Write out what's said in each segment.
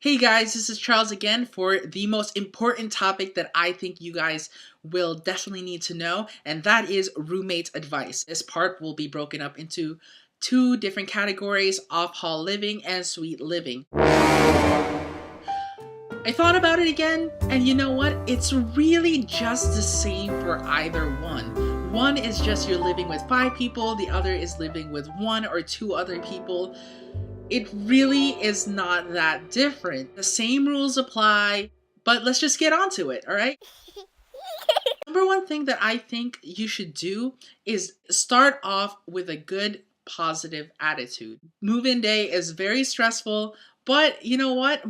Hey guys, this is Charles again for the most important topic that I think you guys will definitely need to know, and that is roommate advice. This part will be broken up into two different categories: off-hall living and suite living. I thought about it again, and you know what? It's really just the same for either one. One is just you're living with 5 people, the other is living with 1 or 2 other people. It really is not that different. The same rules apply, but let's just get onto it, all right? Number one thing that I think you should do is start off with a good positive attitude. Move-in day is very stressful, but you know what?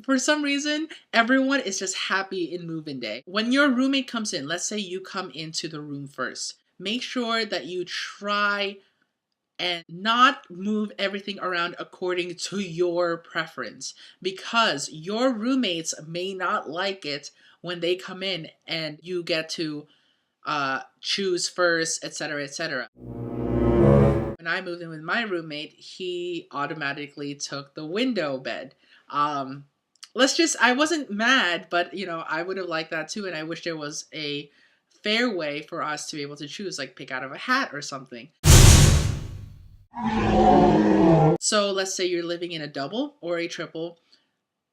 For some reason, everyone is just happy in move-in day. When your roommate comes in, let's say you come into the room first, make sure that you try and not move everything around according to your preference, because your roommates may not like it when they come in and you get to choose first, etc., etc. When I moved in with my roommate, he automatically took the window bed. I wasn't mad, but I would have liked that too, and I wish there was a fair way for us to be able to choose, like pick out of a hat or something. So let's say you're living in a double or a triple.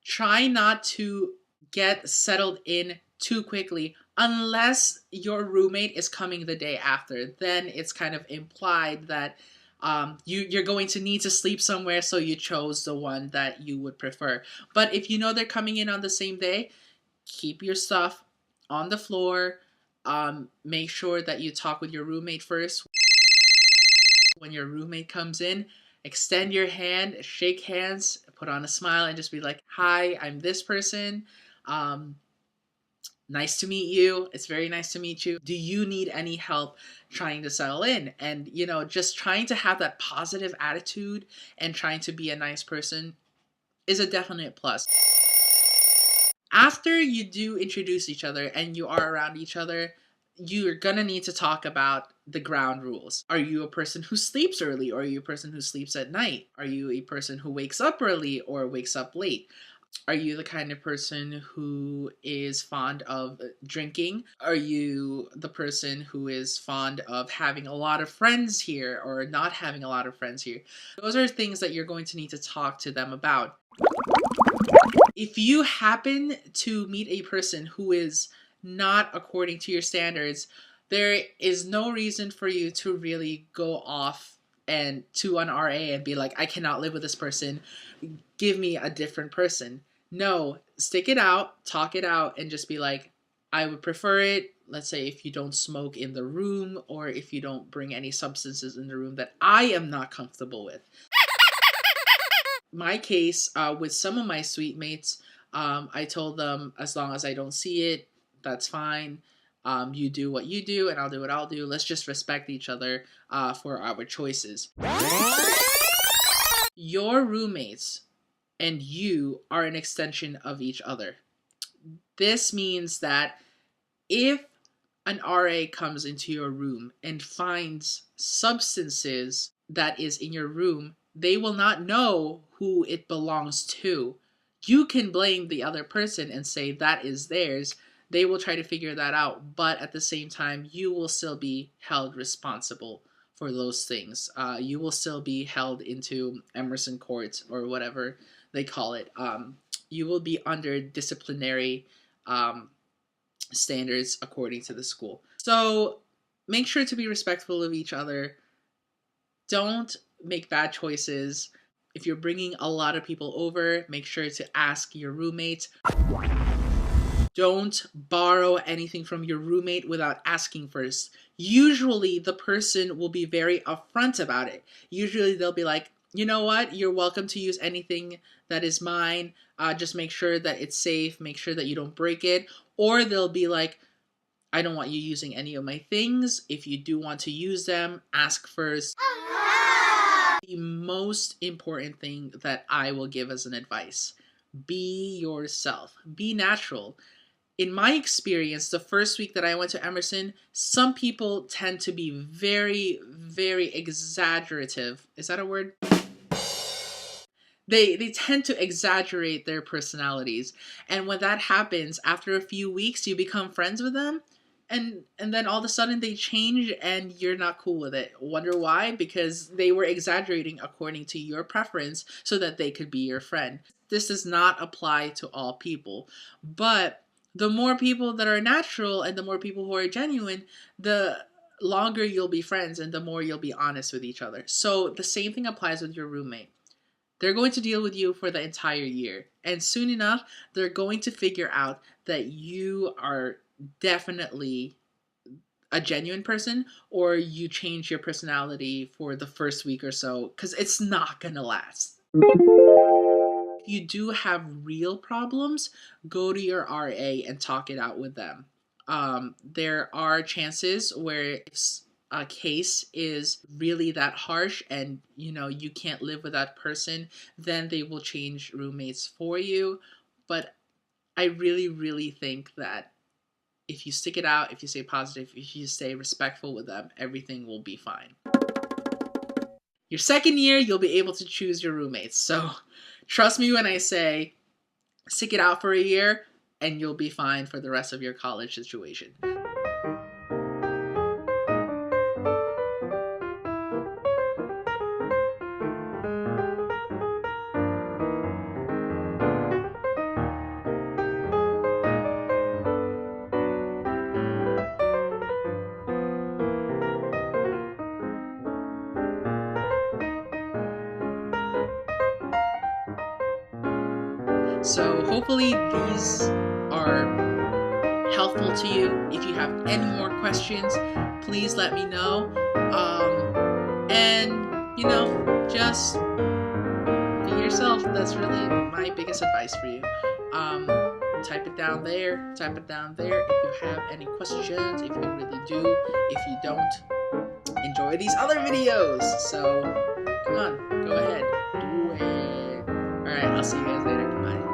Try not to get settled in too quickly unless your roommate is coming the day after. Then it's kind of implied that you're going to need to sleep somewhere, so you chose the one that you would prefer. But if you know they're coming in on the same day, keep your stuff on the floor. Make sure that you talk with your roommate first. When your roommate comes in, extend your hand, shake hands, put on a smile, and just be like, "Hi, I'm this person. Um, Nice to meet you. It's very nice to meet you. Do you need any help trying to settle in?" And, just trying to have that positive attitude and trying to be a nice person is a definite plus. After you do introduce each other and you are around each other, you're gonna need to talk about the ground rules. Are you a person who sleeps early, or are you a person who sleeps at night? Are you a person who wakes up early or wakes up late? Are you the kind of person who is fond of drinking? Are you the person who is fond of having a lot of friends here or not having a lot of friends here? Those are things that you're going to need to talk to them about. If you happen to meet a person who is not according to your standards, there is no reason for you to really go off and to an RA and be like, "I cannot live with this person. Give me a different person." No, stick it out, talk it out, and just be like, "I would prefer it. Let's say if you don't smoke in the room, or if you don't bring any substances in the room that I am not comfortable with." My case, with some of my suite mates, I told them, as long as I don't see it, that's fine. You do what you do, and I'll do what I'll do. Let's just respect each other for our choices. Your roommates and you are an extension of each other. This means that if an RA comes into your room and finds substances that is in your room, they will not know who it belongs to. You can blame the other person and say that is theirs. They will try to figure that out, but at the same time, you will still be held responsible for those things. You will still be held into Emerson courts or whatever they call it. You will be under disciplinary standards according to the school. So make sure to be respectful of each other. Don't make bad choices. If you're bringing a lot of people over, make sure to ask your roommate. Don't borrow anything from your roommate without asking first. Usually the person will be very upfront about it. Usually they'll be like, "You know what? You're welcome to use anything that is mine. Just make sure that it's safe. Make sure that you don't break it." Or they'll be like, "I don't want you using any of my things. If you do want to use them, ask first." The most important thing that I will give as an advice: be yourself. Be natural. In my experience, the first week that I went to Emerson, some people tend to be very, very exaggerative. Is that a word? They tend to exaggerate their personalities, and when that happens, after a few weeks you become friends with them, and then all of a sudden they change and you're not cool with it. Wonder why? Because they were exaggerating according to your preference so that they could be your friend. This does not apply to all people, but the more people that are natural and the more people who are genuine, the longer you'll be friends and the more you'll be honest with each other. So the same thing applies with your roommate. They're going to deal with you for the entire year. And soon enough, they're going to figure out that you are definitely a genuine person, or you change your personality for the first week or so, because it's not going to last. If you do have real problems, go to your RA and talk it out with them. There are chances where if a case is really that harsh and you can't live with that person, then they will change roommates for you. But I really, really think that if you stick it out, if you stay positive, if you stay respectful with them, everything will be fine. Your second year, you'll be able to choose your roommates. So trust me when I say stick it out for a year and you'll be fine for the rest of your college situation. So hopefully these are helpful to you. If you have any more questions, please let me know. And just be yourself. That's really my biggest advice for you. Type it down there. Type it down there. If you have any questions, if you really do, if you don't, enjoy these other videos. So come on, go ahead, do it. All right, I'll see you guys later. Bye.